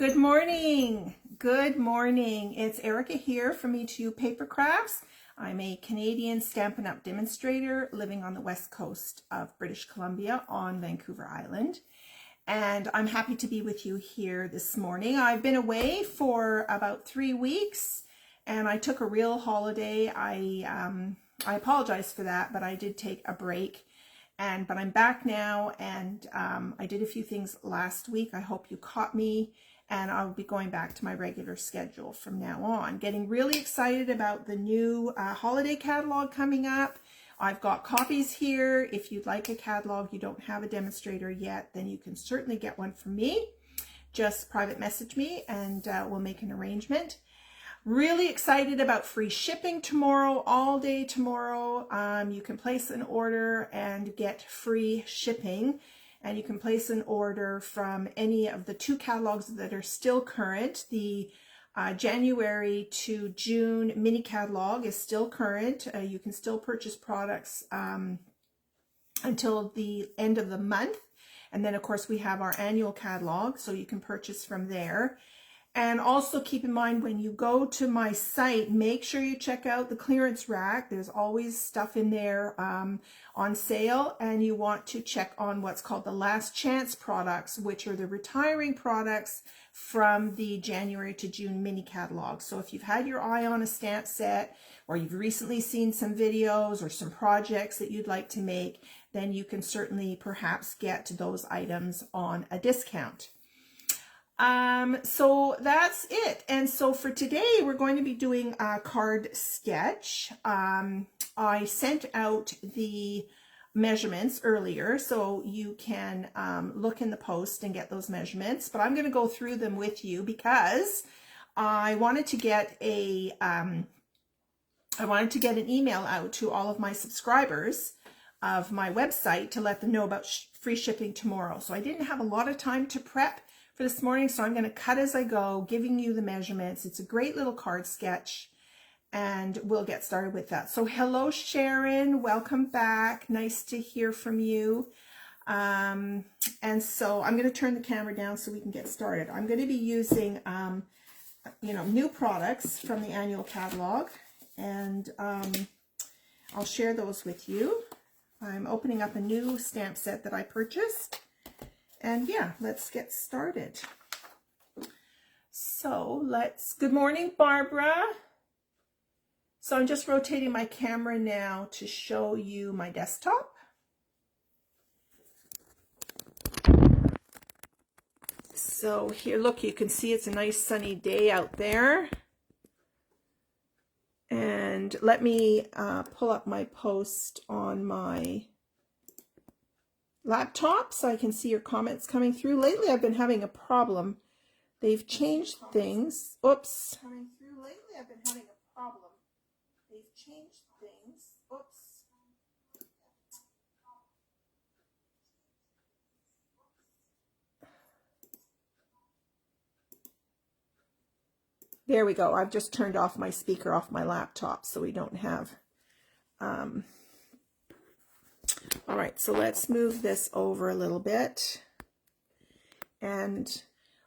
Good morning. Good morning. It's Erica here from E2 Paper Crafts. I'm a Canadian Stampin' Up! Demonstrator living on the west coast of British Columbia on Vancouver Island. And I'm happy to be with you here this morning. I've been away for about 3 weeks and I took a real holiday. I apologize for that, but I did take a break. But I'm back now, and I did a few things last week. I hope you caught me, and I'll be going back to my regular schedule from now on. Getting really excited about the new holiday catalog coming up. I've got copies here. If you'd like a catalog, you don't have a demonstrator yet, then you can certainly get one from me. Just private message me and we'll make an arrangement. Really excited about free shipping tomorrow, all day tomorrow. You can place an order and get free shipping, and you can place an order from any of the 2 catalogs that are still current. The January to June mini catalog is still current. You can still purchase products until the end of the month. And then of course we have our annual catalog, so you can purchase from there. And also keep in mind, when you go to my site, make sure you check out the clearance rack. There's always stuff in there on sale, and you want to check on what's called the last chance products, which are the retiring products from the January to June mini catalog. So if you've had your eye on a stamp set, or you've recently seen some videos or some projects that you'd like to make, then you can certainly perhaps get those items on a discount. So that's it. And so for today, we're going to be doing a card sketch. I sent out the measurements earlier, so you can look in the post and get those measurements, but I'm going to go through them with you because I wanted to get an email out to all of my subscribers of my website to let them know about free shipping tomorrow. So I didn't have a lot of time to prep for this morning, so I'm going to cut as I go, giving you the measurements. It's a great little card sketch, and we'll get started with that. So hello Sharon, welcome back, nice to hear from you. And so I'm going to turn the camera down so we can get started. I'm going to be using new products from the annual catalog, and I'll share those with you. I'm opening up a new stamp set that I purchased. And yeah, let's get started. So good morning, Barbara. So I'm just rotating my camera now to show you my desktop. So here, look, you can see it's a nice sunny day out there. And let me pull up my post on my laptop so I can see your comments coming through. Lately I've been having a problem. They've changed things. Oops. Coming through. Lately I've been having a problem. They've changed things. Oops. There we go. I've just turned off my speaker off my laptop so we don't have all right, so let's move this over a little bit. And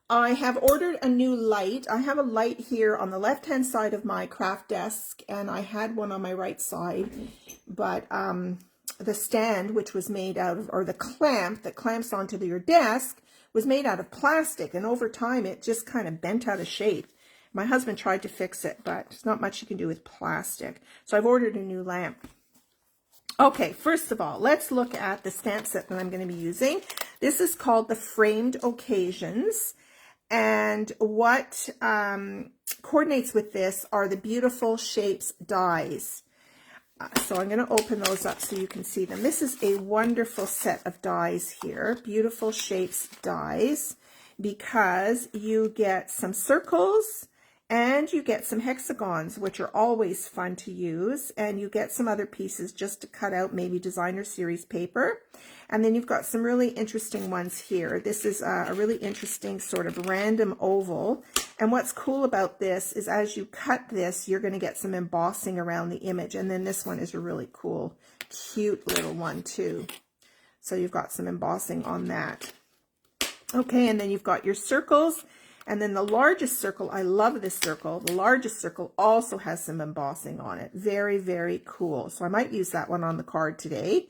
I have ordered a new light. I have a light here on the left-hand side of my craft desk, and I had one on my right side. But the stand, which was made out of, or the clamp that clamps onto your desk, was made out of plastic. And over time, it just kind of bent out of shape. My husband tried to fix it, but there's not much you can do with plastic. So I've ordered a new lamp. Okay, first of all, let's look at the stamp set that I'm going to be using. This is called the Framed Occasions, and what coordinates with this are the Beautiful Shapes dies. So I'm going to open those up so you can see them. This is a wonderful set of dies here, Beautiful Shapes dies, because you get some circles, and you get some hexagons, which are always fun to use, and you get some other pieces just to cut out maybe designer series paper. And then you've got some really interesting ones here. This is a really interesting sort of random oval. And what's cool about this is as you cut this, you're going to get some embossing around the image. And then this one is a really cool, cute little one too. So you've got some embossing on that. Okay, and then you've got your circles. And then the largest circle, I love this circle. The largest circle also has some embossing on it. Very, very cool. So I might use that one on the card today.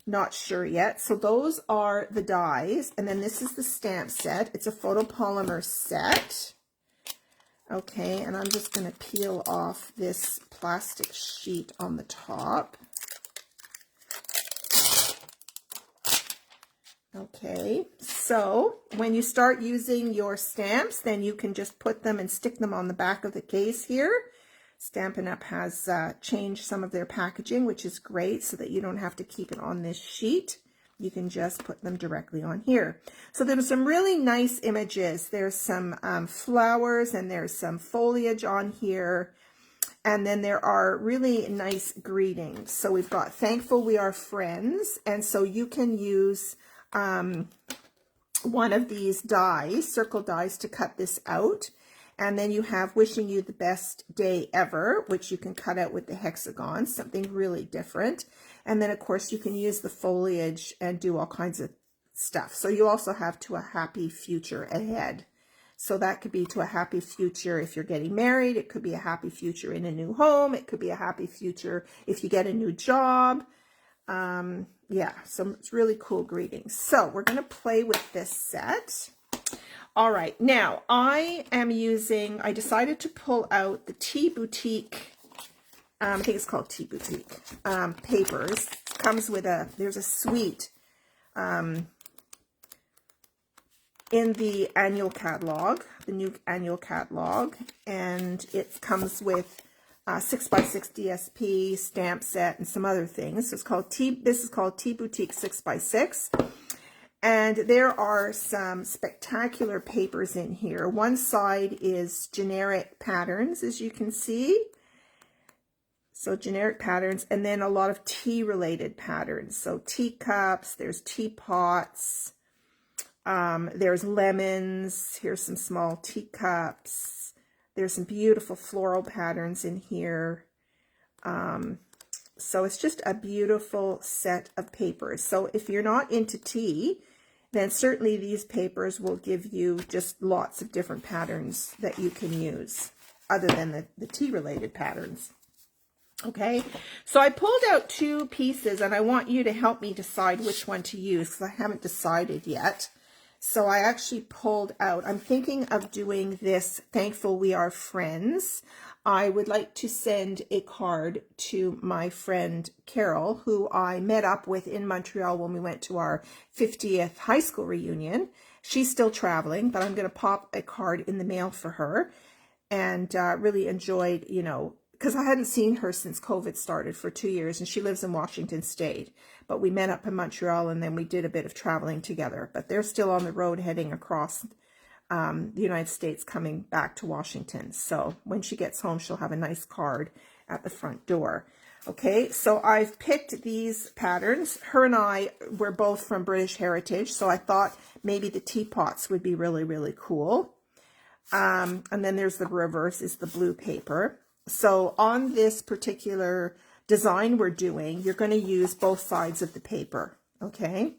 Not sure yet. So those are the dies. And then this is the stamp set. It's a photopolymer set. Okay, and I'm just going to peel off this plastic sheet on the top. Okay, so when you start using your stamps, then you can just put them and stick them on the back of the case here. Stampin' Up! Has changed some of their packaging, which is great, so that you don't have to keep it on this sheet. You can just put them directly on here. So there's some really nice images. There's some flowers and there's some foliage on here. And then there are really nice greetings. So we've got thankful we are friends. And so you can use one of these dies, circle dies, to cut this out. And then you have wishing you the best day ever, which you can cut out with the hexagon, something really different. And then, of course, you can use the foliage and do all kinds of stuff. So you also have to a happy future ahead. So that could be to a happy future if you're getting married. It could be a happy future in a new home. It could be a happy future if you get a new job. Yeah, so it's really cool greetings. So we're going to play with this set. All right, now I decided to pull out the Tea Boutique, I think it's called Tea Boutique, papers. It comes with there's a suite in the annual catalog, the new annual catalog, and it comes with 6x6 DSP, stamp set, and some other things. So it's called this is called Tea Boutique 6x6. And there are some spectacular papers in here. One side is generic patterns, as you can see. So generic patterns, and then a lot of tea-related patterns. So teacups, there's teapots, there's lemons, here's some small teacups. There's some beautiful floral patterns in here. So it's just a beautiful set of papers. So if you're not into tea, then certainly these papers will give you just lots of different patterns that you can use other than the tea-related patterns. Okay, so I pulled out two pieces and I want you to help me decide which one to use because I haven't decided yet. So I actually pulled out, I'm thinking of doing this Thankful We Are Friends. I would like to send a card to my friend Carol, who I met up with in Montreal when we went to our 50th high school reunion. She's still traveling, but I'm going to pop a card in the mail for her. And really enjoyed, you know, because I hadn't seen her since COVID started for 2 years, and she lives in Washington State. But we met up in Montreal, and then we did a bit of traveling together. But they're still on the road heading across the United States, coming back to Washington. So when she gets home, she'll have a nice card at the front door. Okay, so I've picked these patterns. Her and I were both from British Heritage, so I thought maybe the teapots would be really, really cool. And then there's the reverse, is the blue paper. So on this particular design we're doing, you're going to use both sides of the paper, okay?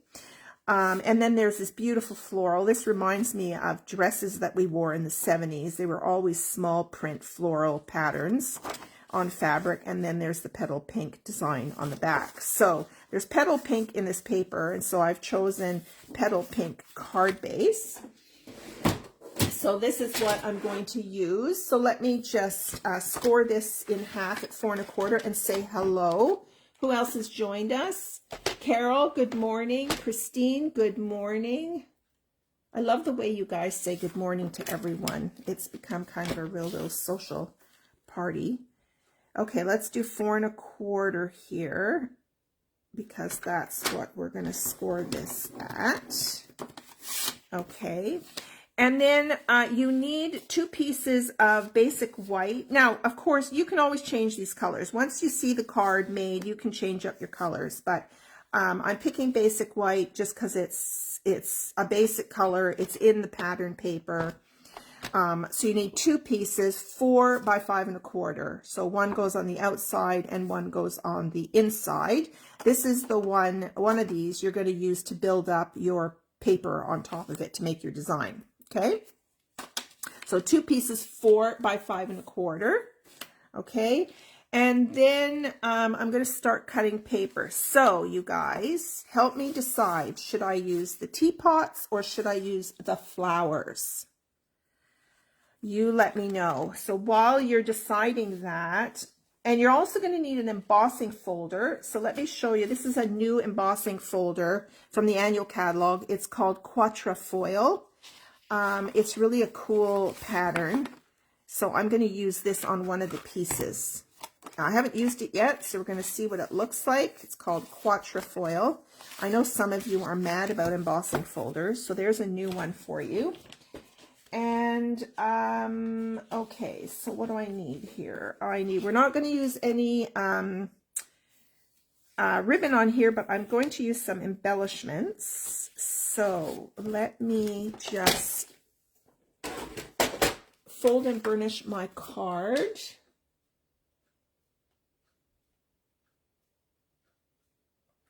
And then there's this beautiful floral. This reminds me of dresses that we wore in the 70s. They were always small print floral patterns on fabric. And then there's the petal pink design on the back. So there's petal pink in this paper, and so I've chosen petal pink card base. So this is what I'm going to use. So let me just score this in half at 4 1/4 and say hello. Who else has joined us? Carol, good morning. Christine, good morning. I love the way you guys say good morning to everyone. It's become kind of a real little social party. Okay, let's do 4 1/4 here, because that's what we're going to score this at. Okay. And then you need 2 pieces of basic white. Now, of course, you can always change these colors. Once you see the card made, you can change up your colors. But I'm picking basic white just because it's a basic color. It's in the pattern paper. So you need 2 pieces, 4 by 5 1/4. So one goes on the outside and one goes on the inside. This is the one of these you're going to use to build up your paper on top of it to make your design. Okay, So 2 pieces, 4 by 5 1/4. Okay. And then I'm going to start cutting paper. So you guys, help me decide. Should I use the teapots or should I use the flowers? You let me know. So while you're deciding that, and you're also going to need an embossing folder. So let me show you. This is a new embossing folder from the annual catalog. It's called Quatrefoil. It's really a cool pattern. So I'm going to use this on one of the pieces. I haven't used it yet, so we're going to see what it looks like. It's called Quatrefoil. I know some of you are mad about embossing folders, so there's a new one for you. And, okay, so what do I need here? We're not going to use any ribbon on here, but I'm going to use some embellishments. So let me just fold and burnish my card.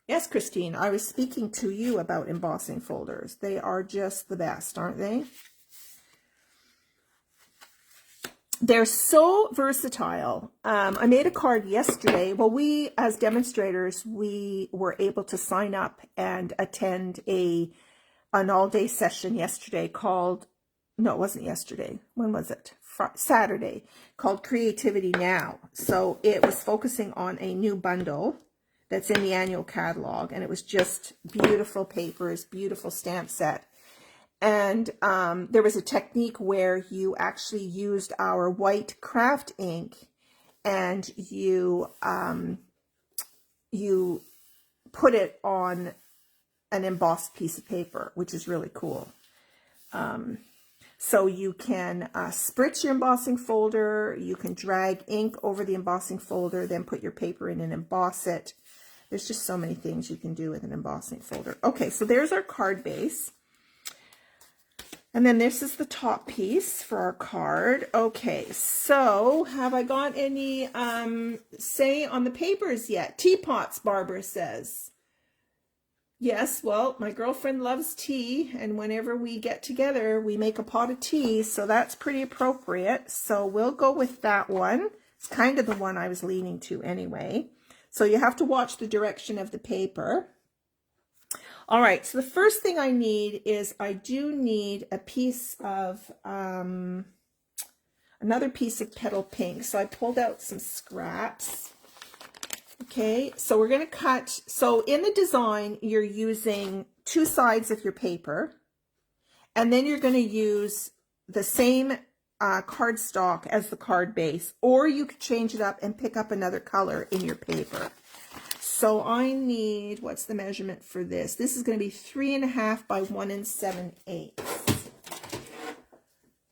Yes, Christine, I was speaking to you about embossing folders. They are just the best, aren't they? They're so versatile. I made a card yesterday. Well, we, as demonstrators, we were able to sign up and attend an all-day session yesterday called, no, it wasn't yesterday. When was it? Saturday, called Creativity Now. So it was focusing on a new bundle that's in the annual catalog, and it was just beautiful papers, beautiful stamp set. And there was a technique where you actually used our white craft ink, and you put it on an embossed piece of paper, which is really cool. So you can spritz your embossing folder, you can drag ink over the embossing folder, then put your paper in and emboss it. There's just so many things you can do with an embossing folder. Okay, so there's our card base. And then this is the top piece for our card. Okay, so have I got any say on the papers yet? Teapots, Barbara says. Yes, well, my girlfriend loves tea, and whenever we get together, we make a pot of tea, so that's pretty appropriate. So we'll go with that one. It's kind of the one I was leaning to anyway. So you have to watch the direction of the paper. All right, so the first thing I need is I do need a piece of, another piece of petal pink. So I pulled out some scraps. Okay, so we're going to cut. So in the design, you're using 2 sides of your paper, and then you're going to use the same cardstock as the card base, or you could change it up and pick up another color in your paper. So I need, what's the measurement for this? This is going to be 3.5 by 1 7/8.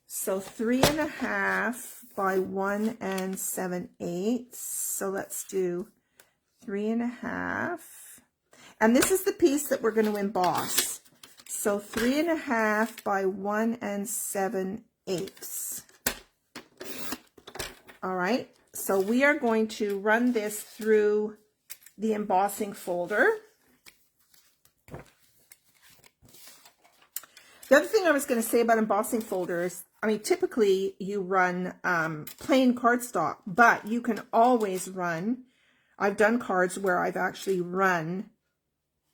So 3.5 by 1 7/8. So let's do 3.5. And this is the piece that we're going to emboss. So 3.5 by 1 7/8. All right. So we are going to run this through the embossing folder. The other thing I was going to say about embossing folders, I mean, typically you run plain cardstock, but you can always run, I've done cards where I've actually run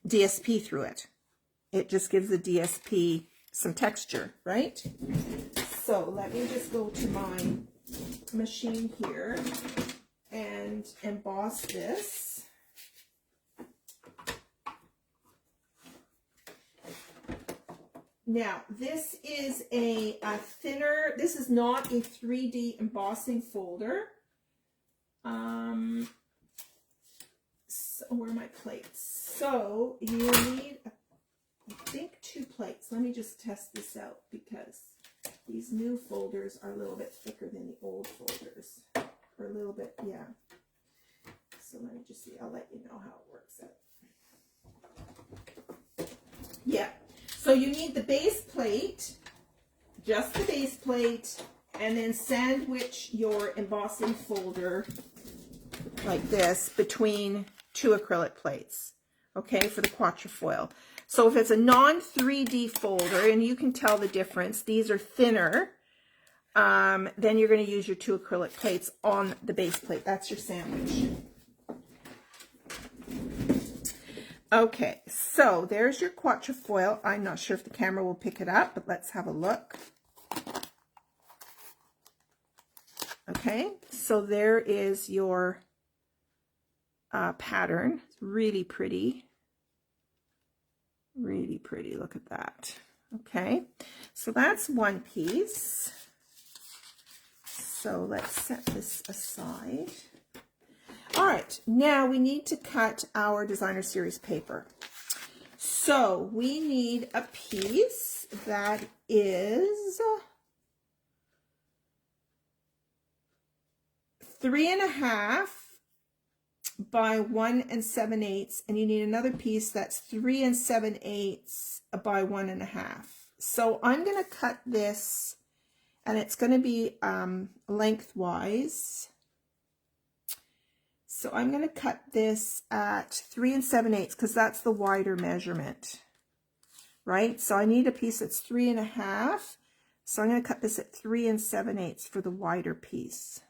DSP through it. It just gives the DSP some texture, right? So let me just go to my machine here and emboss this. Now, this is a thinner, this is not a 3D embossing folder. So where are my plates? So you need, I think, 2 plates. Let me just test this out because these new folders are a little bit thicker than the old folders. Or a little bit, yeah. So let me just see, I'll let you know how it works out. Yeah. So you need the base plate, just the base plate, and then sandwich your embossing folder like this between 2 acrylic plates, okay, for the Quatrefoil. So if it's a non-3D folder, and you can tell the difference, these are thinner. then you're going to use your 2 acrylic plates on the base plate. That's your sandwich. Okay, so there's your quatrefoil. I'm not sure if the camera will pick it up, but let's have a look. Okay, so there is your pattern. It's really pretty. Really pretty. Look at that. Okay, so that's one piece. So let's set this aside. All right, now we need to cut our designer series paper. So we need a piece that is 3.5 by 1 7/8, and you need another piece that's 3 7/8 by 1.5. So I'm going to cut this, and it's going to be lengthwise. So I'm going to cut this at 3 7/8 because that's the wider measurement, right? So I need a piece that's 3.5. So I'm going to cut this at 3 7/8 for the wider piece.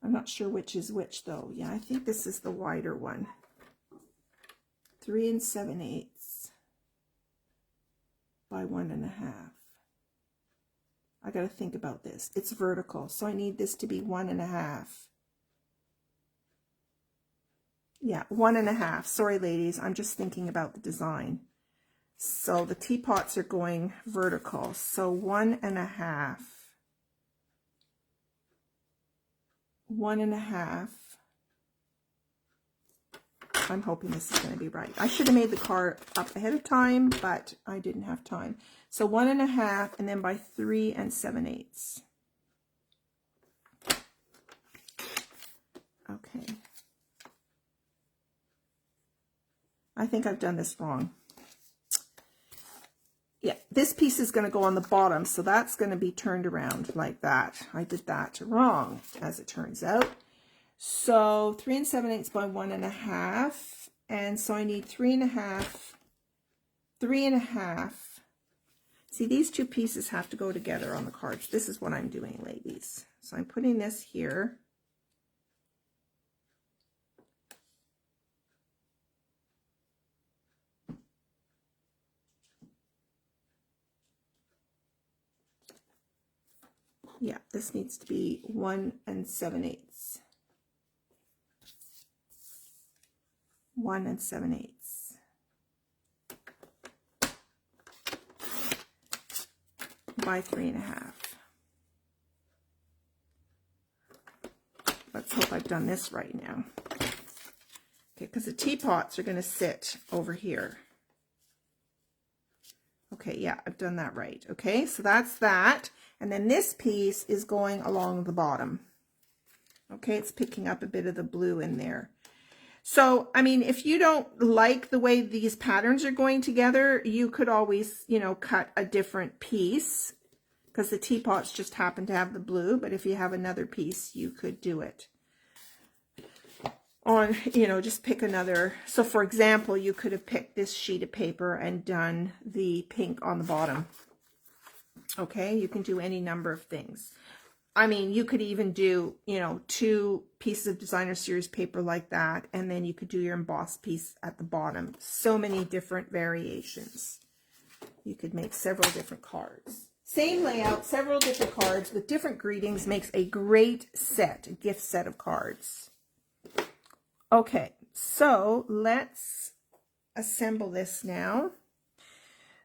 I'm not sure which is which though. Yeah, I think this is the wider one. 3 7/8 by 1.5. I got to think about this. It's vertical, so I need this to be 1.5. Yeah, 1.5. Sorry, ladies, I'm just thinking about the design. So the teapots are going vertical, so 1.5. 1.5. I'm hoping this is going to be right. I should have made the card up ahead of time, but I didn't have time. So 1.5, and then by 3 7/8. Okay. I think I've done this wrong. Yeah, this piece is going to go on the bottom, so that's going to be turned around like that. I did that wrong, as it turns out. So 3 7/8 by 1.5, and so I need 3.5, 3.5. See, these two pieces have to go together on the cards. This is what I'm doing, ladies. So I'm putting this here. Yeah, this needs to be 1 7/8. 1 7/8. By 3.5. Let's hope I've done this right now. Okay, because the teapots are going to sit over here. Okay, yeah, I've done that right. Okay, so that's that. And then this piece is going along the bottom. Okay, it's picking up a bit of the blue in there. So, I mean, if you don't like the way these patterns are going together, you could always, you know, cut a different piece because the teapots just happen to have the blue. But if you have another piece, you could do it on, you know, just pick another. So, for example, you could have picked this sheet of paper and done the pink on the bottom. Okay, you can do any number of things. I mean, you could even do, you know, 2 pieces of designer series paper like that, and then you could do your embossed piece at the bottom. So many different variations. You could make several different cards. Same layout, several different cards with different greetings makes a great set, a gift set of cards. Okay, so let's assemble this now.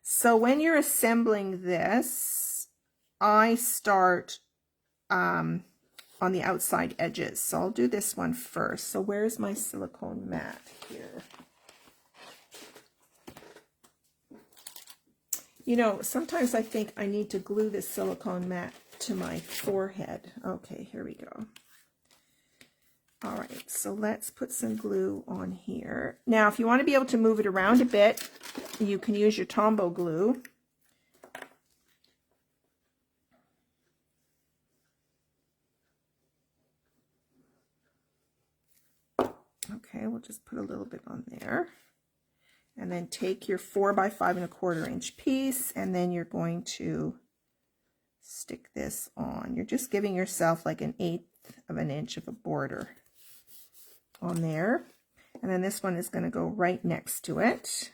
So when you're assembling this, I start on the outside edges. So I'll do this one first. So where's my silicone mat here? You know, sometimes I think I need to glue this silicone mat to my forehead. Okay, here we go. All right, so let's put some glue on here. Now, if you want to be able to move it around a bit, you can use your Tombow glue. Okay, we'll just put a little bit on there. And then take your 4 by 5 1/4 inch piece, and then you're going to stick this on. You're just giving yourself like 1/8 of an inch of a border on there. And then this one is going to go right next to it.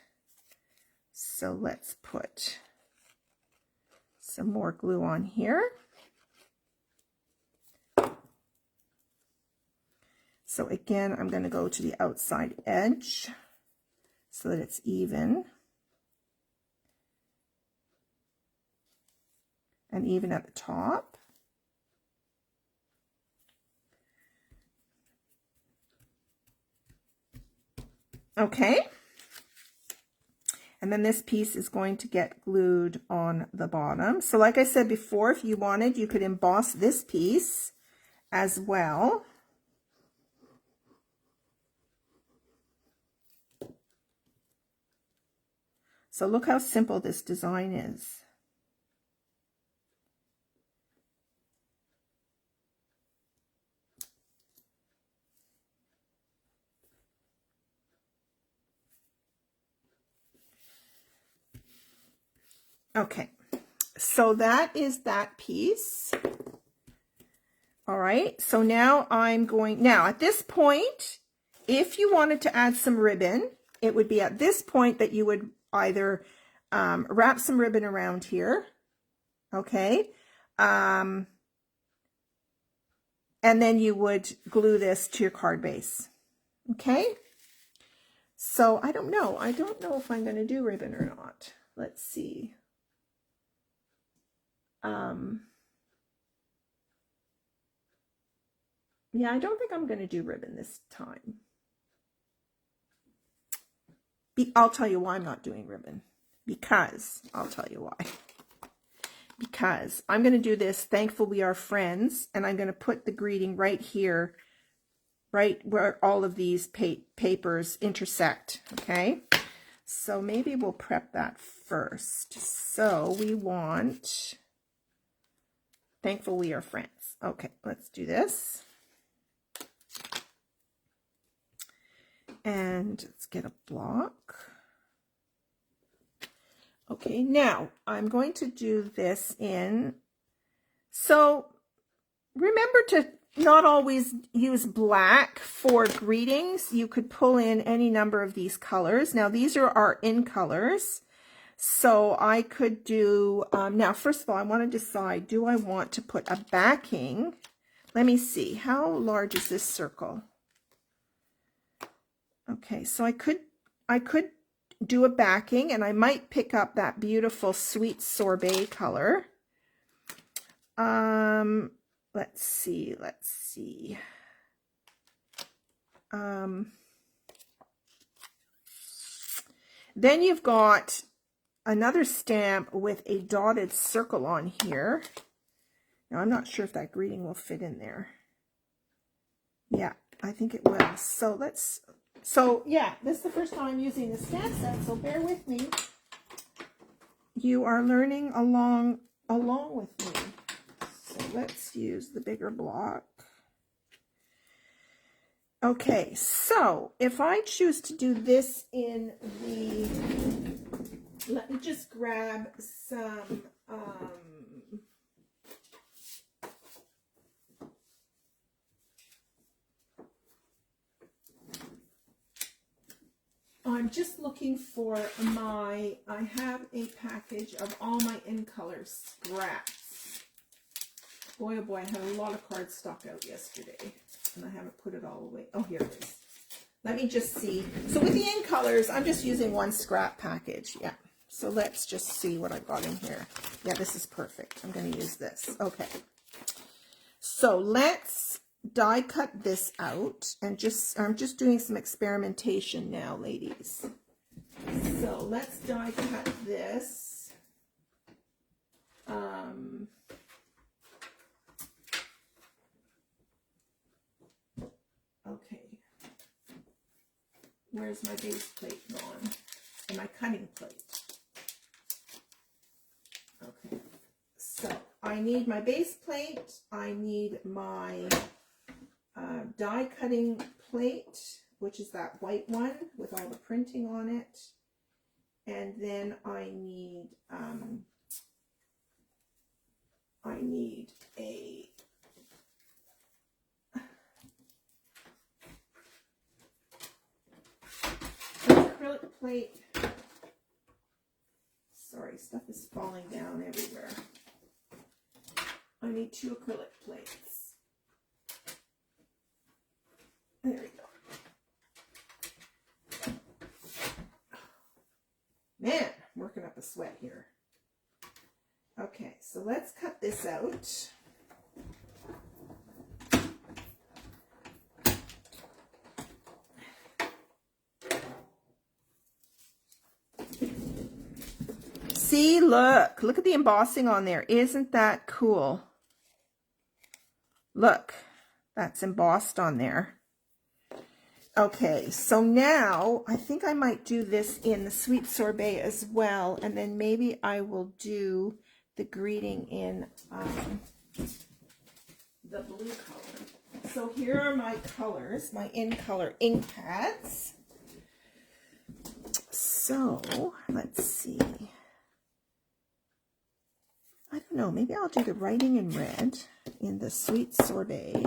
So let's put some more glue on here. So again, I'm going to go to the outside edge so that it's even. And even at the top. Okay. And then this piece is going to get glued on the bottom. So like I said before, if you wanted, you could emboss this piece as well. So look how simple this design is. Okay, so that is that piece. All right, so now now at this point, if you wanted to add some ribbon, it would be at this point that you would either wrap some ribbon around here, okay? And then you would glue this to your card base, okay? So I don't know if I'm going to do ribbon or not. Let's see. Yeah, I don't think I'm going to do ribbon this time. I'll tell you why I'm not doing ribbon. Because, I'll tell you why. Because I'm going to do this, Thankful We Are Friends, and I'm going to put the greeting right here, right where all of these papers intersect, okay? So maybe we'll prep that first. So we want Thankful We Are Friends. Okay, let's do this. And let's get a block. Okay, now I'm going to do this in, so remember to not always use black for greetings. You could pull in any number of these colors. Now these are our in colors. So I could do, now first of all, I want to decide, do I want to put a backing? Let me see, how large is this circle? Okay, so I could do a backing, and I might pick up that beautiful sweet sorbet color. Let's see. Then you've got another stamp with a dotted circle on here. Now I'm not sure if that greeting will fit in there. Yeah, I think it will. So yeah, this is the first time I'm using the stamp set, so bear with me. You are learning along with me. So let's use the bigger block. Okay, so if I choose to do this in the, let me just grab some, I'm just looking for I have a package of all my in color scraps. Boy, oh boy, I had a lot of cards stock out yesterday, and I haven't put it all away. Oh, here it is. Let me just see. So with the in colors, I'm just using one scrap package. Yeah. So let's just see what I've got in here. Yeah, this is perfect. I'm going to use this. Okay. So let's die cut this out, and I'm just doing some experimentation now, ladies. So let's die cut this. Okay. Where's my base plate gone? And my cutting plate. Okay. So I need my base plate. I need my die cutting plate, which is that white one with all the printing on it. And then I need a acrylic plate. Sorry, stuff is falling down everywhere. I need 2 acrylic plates. There we go. Man, I'm working up a sweat here. Okay, so let's cut this out. See, look at the embossing on there. Isn't that cool? Look, that's embossed on there. Okay, so now I think I might do this in the sweet sorbet as well, and then maybe I will do the greeting in the blue color. So here are my colors, my in-color ink pads. So let's see. I don't know, maybe I'll do the writing in red in the sweet sorbet.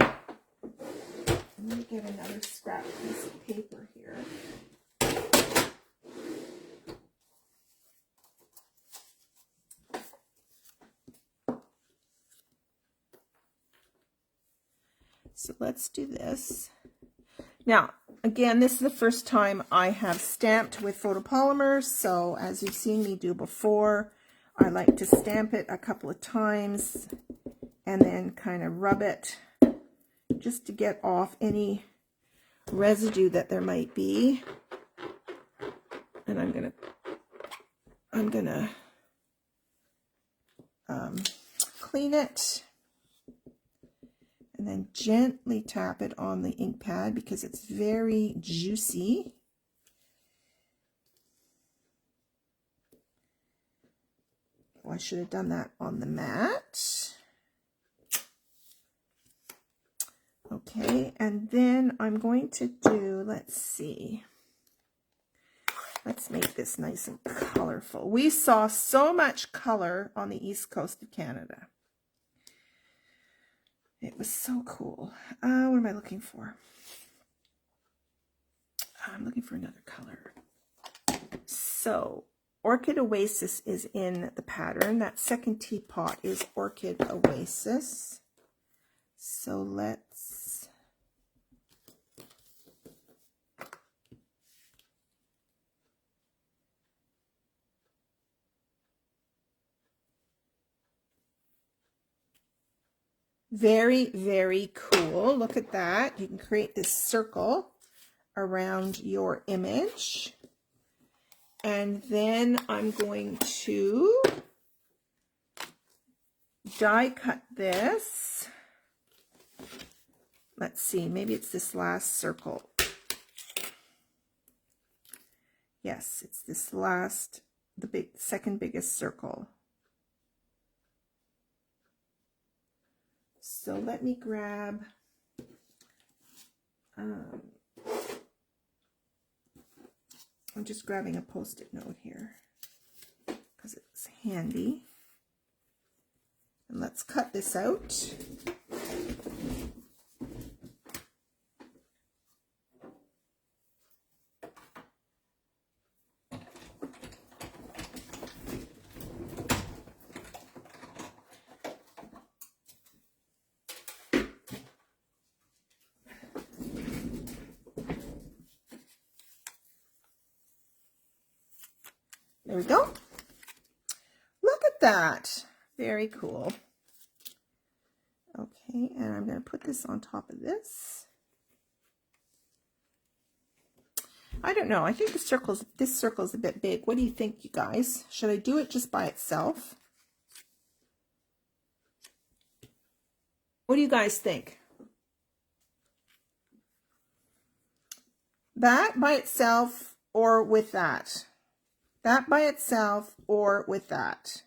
Let me get another scrap piece of paper here. So let's do this. Now, again, this is the first time I have stamped with photopolymers, so as you've seen me do before, I like to stamp it a couple of times and then kind of rub it just to get off any residue that there might be. And I'm gonna clean it and then gently tap it on the ink pad because it's very juicy. Oh, I should have done that on the mat. Okay, and then I'm going to do, let's see, let's make this nice and colorful. We saw so much color on the east coast of Canada. It was so cool. What am I looking for? I'm looking for another color. So, Orchid Oasis is in the pattern. That second teapot is Orchid Oasis. So let's very, very cool. Look at that. You can create this circle around your image. And then I'm going to die cut this. Let's see, maybe it's this last circle. Yes, it's this last, the second biggest circle. So let me grab, I'm just grabbing a Post-it note here because it's handy. And let's cut this out. There we go. Look at that. Very cool. Okay, and I'm going to put this on top of this. I don't know. I think this circle's a bit big. What do you think, you guys? Should I do it just by itself? What do you guys think? That by itself or with that? That by itself or with that?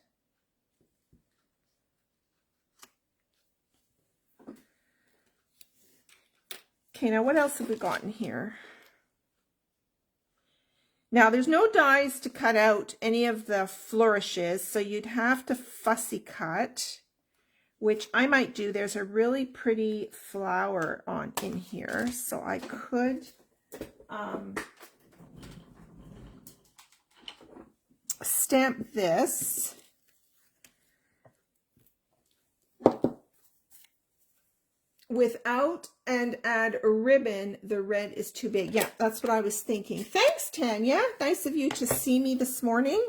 Okay, now what else have we got in here? Now there's no dies to cut out any of the flourishes, so you'd have to fussy cut, which I might do. There's a really pretty flower on in here, so I could stamp this. Without and add a ribbon, the red is too big. Yeah, that's what I was thinking. Thanks, Tanya. Nice of you to see me this morning.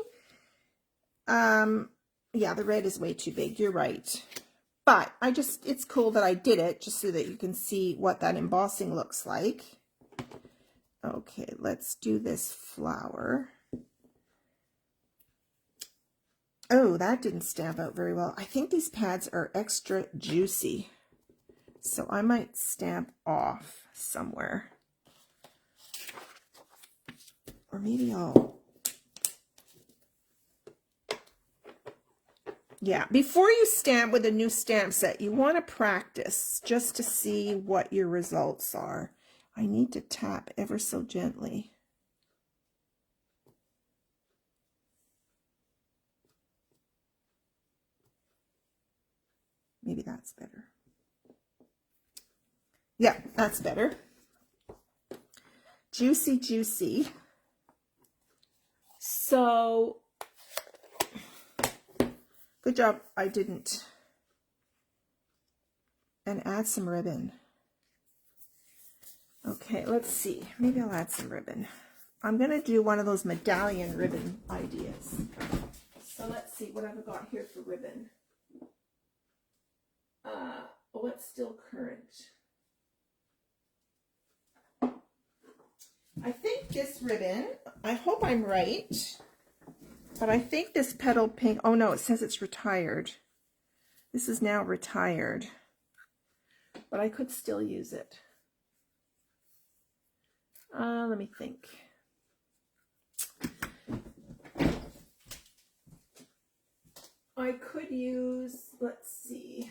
Yeah, the red is way too big. You're right. But it's cool that I did it just so that you can see what that embossing looks like. Okay, let's do this flower. Oh, that didn't stamp out very well. I think these pads are extra juicy. So I might stamp off somewhere. Or maybe yeah, before you stamp with a new stamp set, you want to practice just to see what your results are. I need to tap ever so gently. Maybe that's better. Yeah, that's better. Juicy, juicy. So, good job I didn't. And add some ribbon. Okay, let's see. Maybe I'll add some ribbon. I'm going to do one of those medallion ribbon ideas. So let's see what I've got here for ribbon. What's still current? I think this ribbon, I hope I'm right, but I think this petal pink, oh no, it says it's retired. This is now retired, but I could still use it. Let me think. I could use, let's see,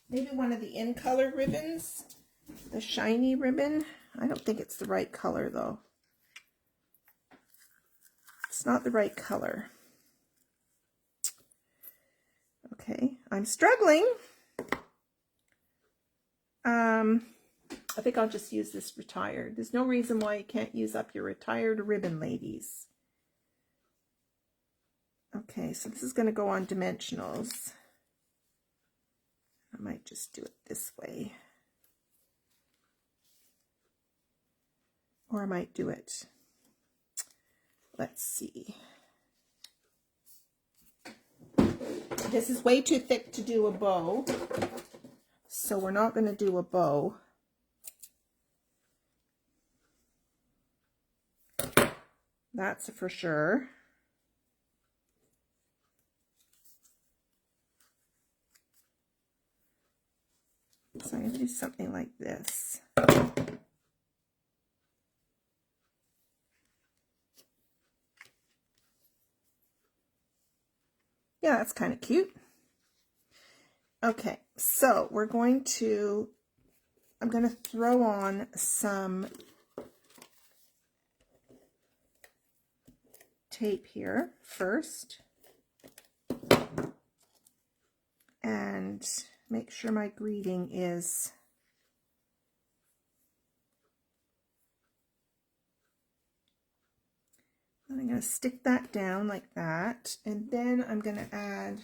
maybe one of the in color ribbons, the shiny ribbon. I don't think it's the right color though. It's not the right color. Okay, I'm struggling. I think I'll just use this retired. There's no reason why you can't use up your retired ribbon, ladies. Okay, so this is going to go on dimensionals. I might just do it this way. Or I might do it, let's see. This is way too thick to do a bow, so we're not going to do a bow. That's for sure. So I'm going to do something like this. Yeah, that's kind of cute. Okay, so we're going to, I'm going to throw on some tape here first. And make sure my greeting is and I'm going to stick that down like that, and then I'm going to add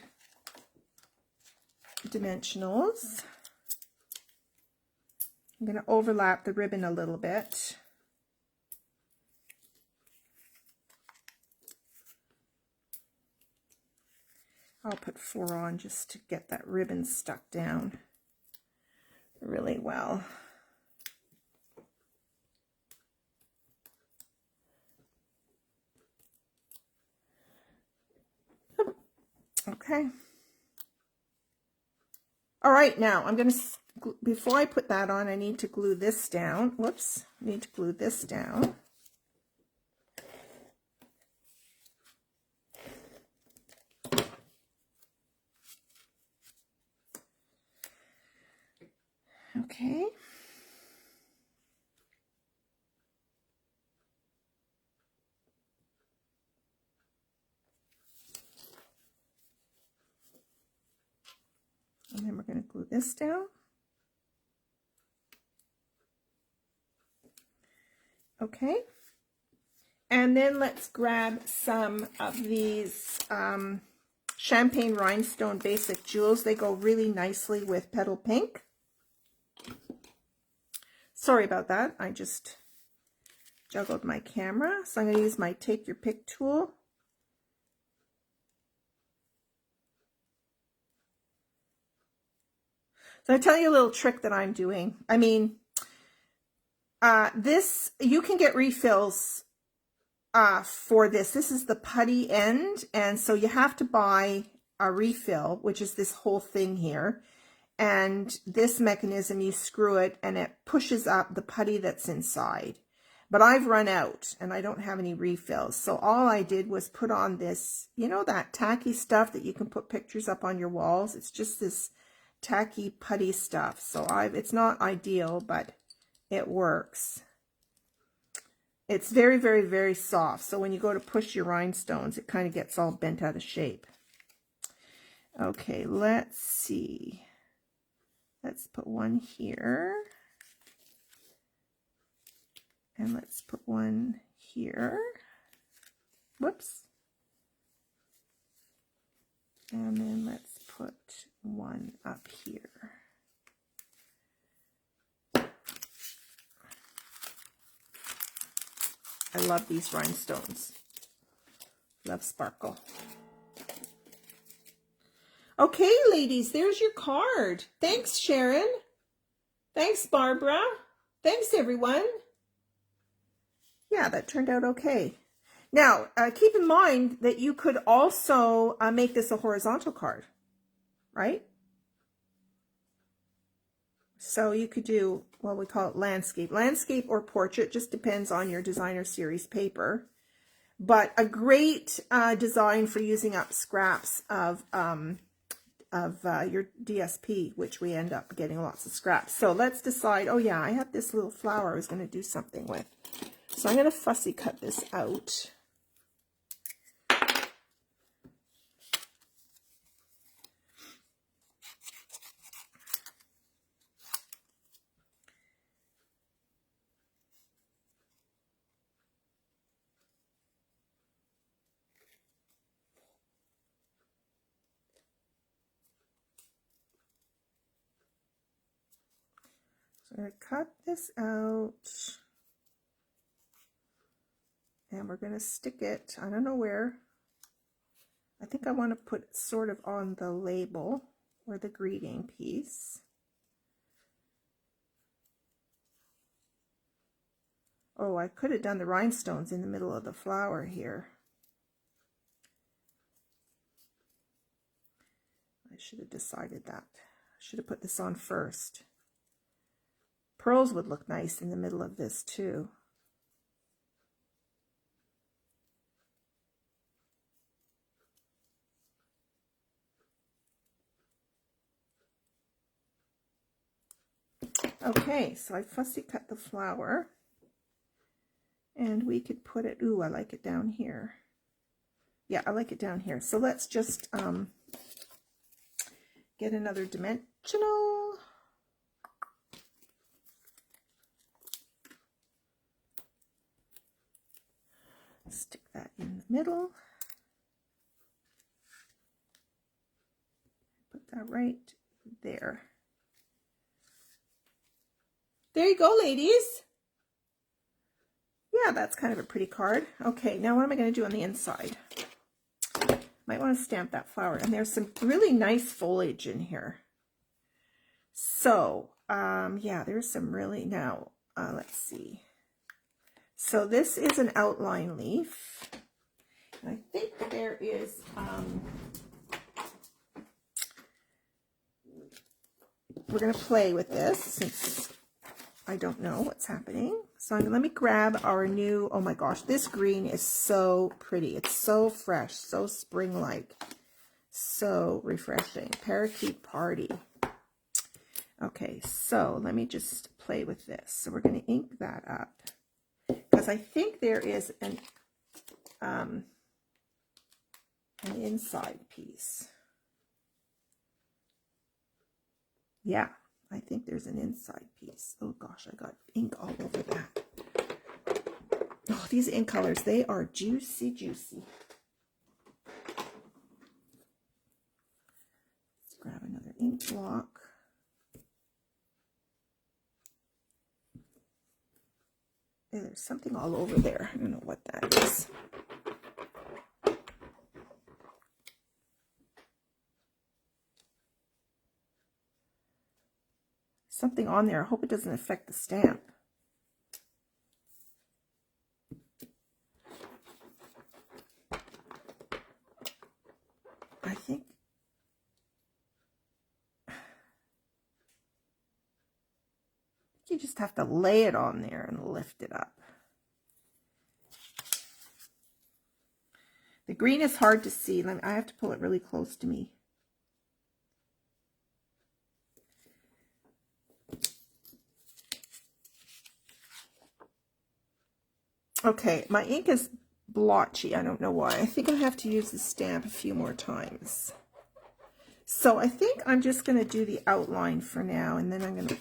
dimensionals. I'm going to overlap the ribbon a little bit. I'll put 4 on just to get that ribbon stuck down really well. Okay. All right, now I'm going to, before I put that on, I need to glue this down. Whoops, I need to glue this down. Okay. And then we're going to glue this down. Okay. And then let's grab some of these champagne rhinestone basic jewels. They go really nicely with petal pink. Sorry about that. I just juggled my camera. So I'm going to use my Take Your Pick tool. So I'll tell you a little trick that I'm doing. I mean, this, you can get refills for this. This is the putty end, and so you have to buy a refill, which is this whole thing here. And this mechanism, you screw it and it pushes up the putty that's inside. But I've run out and I don't have any refills. So all I did was put on this, you know, that tacky stuff that you can put pictures up on your walls. It's just this tacky putty stuff. So it's not ideal, but it works. It's very, very, very soft. So when you go to push your rhinestones, it kind of gets all bent out of shape. Okay, let's see. Let's put one here. And let's put one here. Whoops. And then let's put one up here. I love these rhinestones. Love sparkle. Okay, ladies, there's your card. Thanks, Sharon. Thanks, Barbara. Thanks, everyone. Yeah, that turned out okay. Now, keep in mind that you could also make this a horizontal card, right? So you could do, well, we call it landscape. Landscape or portrait, just depends on your designer series paper. But a great design for using up scraps of your DSP, which we end up getting lots of scraps. So let's decide, oh yeah, I have this little flower I was going to do something with. So I'm going to fussy cut this out. So I'm going to cut this out. And we're going to stick it, I don't know where. I think I want to put it sort of on the label or the greeting piece. Oh, I could have done the rhinestones in the middle of the flower here. I should have decided that. I should have put this on first. Pearls would look nice in the middle of this too. Okay, so I fussy cut the flower, and we could put it, ooh, I like it down here. Yeah, I like it down here. So let's just get another dimensional. Stick that in the middle. Put that right there. There you go, ladies. Yeah, that's kind of a pretty card. Okay, now what am I going to do on the inside? Might want to stamp that flower. And there's some really nice foliage in here. So, yeah, there's some really, now, let's see. So this is an outline leaf. And I think there is, we're going to play with this since I don't know what's happening. So let me grab our new, oh my gosh, this green is so pretty. It's so fresh, so spring-like, so refreshing. Parakeet Party. Okay, so let me just play with this. So we're going to ink that up because I think there is an inside piece. Yeah, I think there's an inside piece. Oh gosh, I got ink all over that. Oh, these ink colors, they are juicy, juicy. Let's grab another ink block. Hey, there's something all over there. I don't know what that is. Something on there. I hope it doesn't affect the stamp. I think you just have to lay it on there and lift it up. The green is hard to see. I have to pull it really close to me. Okay, my ink is blotchy. I don't know why. I think I have to use the stamp a few more times. So I think I'm just going to do the outline for now, and then I'm going to...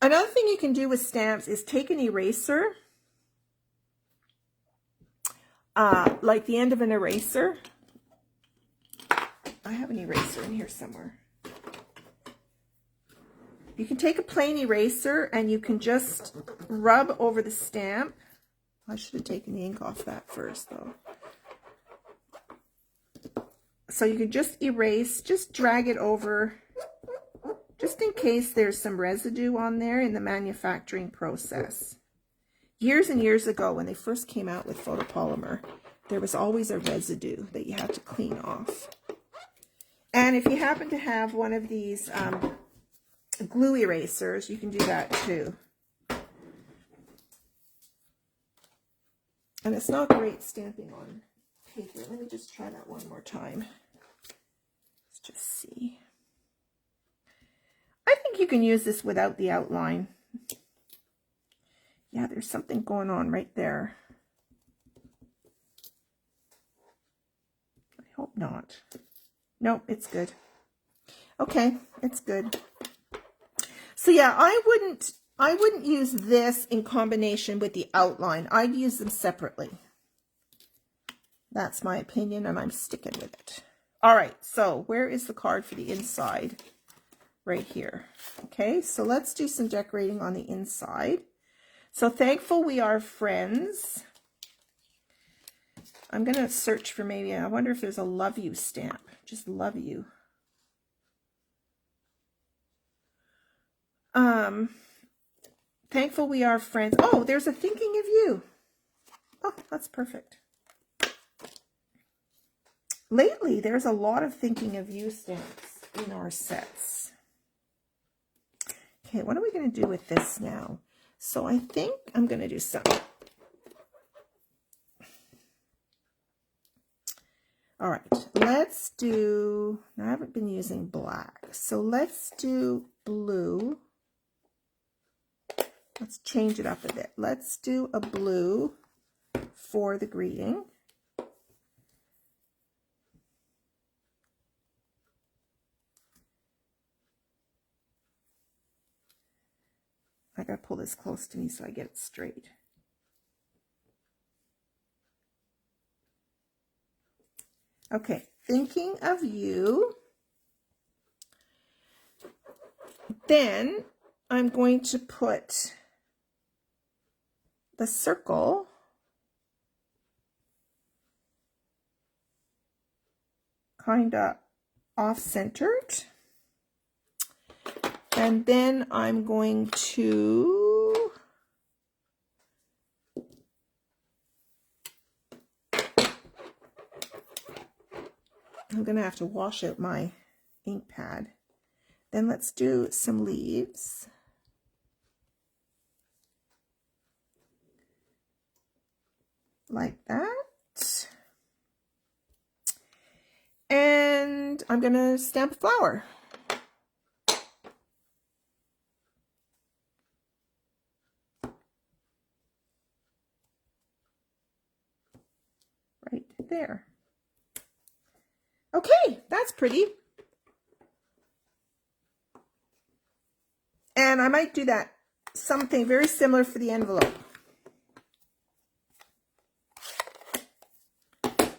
Another thing you can do with stamps is take an eraser, like the end of an eraser. I have an eraser in here somewhere. You can take a plain eraser and you can just rub over the stamp. I should have taken the ink off that first though. So you can just erase, just drag it over, just in case there's some residue on there in the manufacturing process. Years and years ago, when they first came out with photopolymer, there was always a residue that you had to clean off. And if you happen to have one of these glue erasers, you can do that too. And it's not great stamping on paper. Let me just try that one more time. Let's just see. I think you can use this without the outline. Yeah, there's something going on right there. I hope not. Nope, it's good. Okay, it's good. So yeah, I wouldn't use this in combination with the outline. I'd use them separately. That's my opinion, and I'm sticking with it. All right, so where is the card for the inside? Right here. Okay, so let's do some decorating on the inside. So thankful we are friends. I'm going to search for maybe, I wonder if there's a love you stamp. Just love you. Thankful we are friends. Oh, there's a thinking of you. Oh, that's perfect. Lately, there's a lot of thinking of you stamps in our sets. Okay, what are we going to do with this now? So I think I'm going to do something. All right, let's do, I haven't been using black, so let's do blue. Let's change it up a bit. Let's do a blue for the greeting. I gotta pull this close to me so I get it straight. Okay, thinking of you. Then I'm going to put the circle kind of off-centered. And then I'm going to have to wash out my ink pad. Then let's do some leaves. Like that. And I'm going to stamp a flower. Right there. Okay, that's pretty. And I might do that, something very similar for the envelope.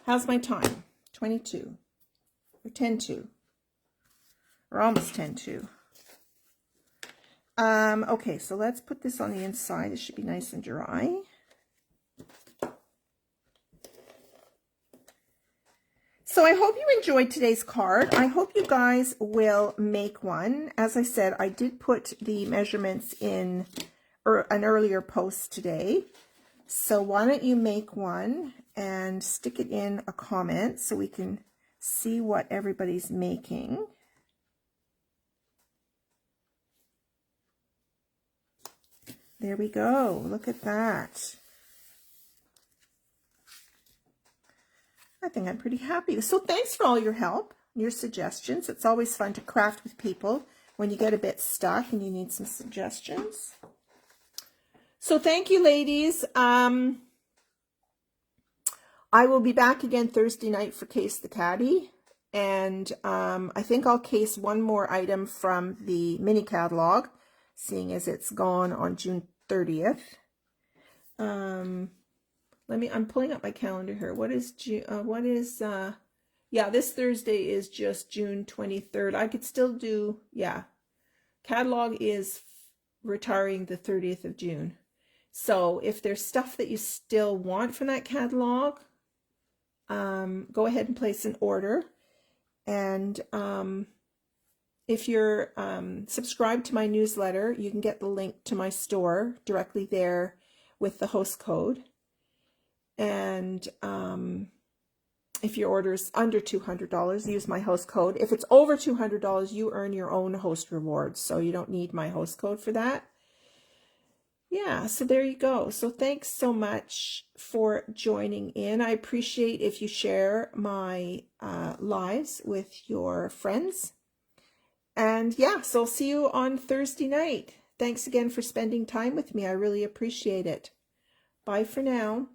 How's my time? 22 or 10 to, or almost 10 to. Okay, so let's put this on the inside. It should be nice and dry. So I hope you enjoyed today's card. I hope you guys will make one. As I said, I did put the measurements in an earlier post today. So why don't you make one and stick it in a comment so we can see what everybody's making. There we go. Look at that. I think I'm pretty happy. So thanks for all your help, your suggestions. It's always fun to craft with people when you get a bit stuck and you need some suggestions. So thank you, ladies. I will be back again Thursday night for Case the Caddy. And I think I'll case one more item from the mini catalog, seeing as it's gone on June 30th. I'm pulling up my calendar here. What is yeah, this Thursday is just June 23rd. I could still do, yeah. Catalog is retiring the 30th of June. So if there's stuff that you still want from that catalog, go ahead and place an order. And if you're subscribed to my newsletter, you can get the link to my store directly there with the host code. And if your order is under $200, use my host code. If it's over $200, you earn your own host rewards, so you don't need my host code for that. Yeah, so there you go. So thanks so much for joining in. I appreciate if you share my lives with your friends. And yeah, so I'll see you on Thursday night. Thanks again for spending time with me. I really appreciate it. Bye for now.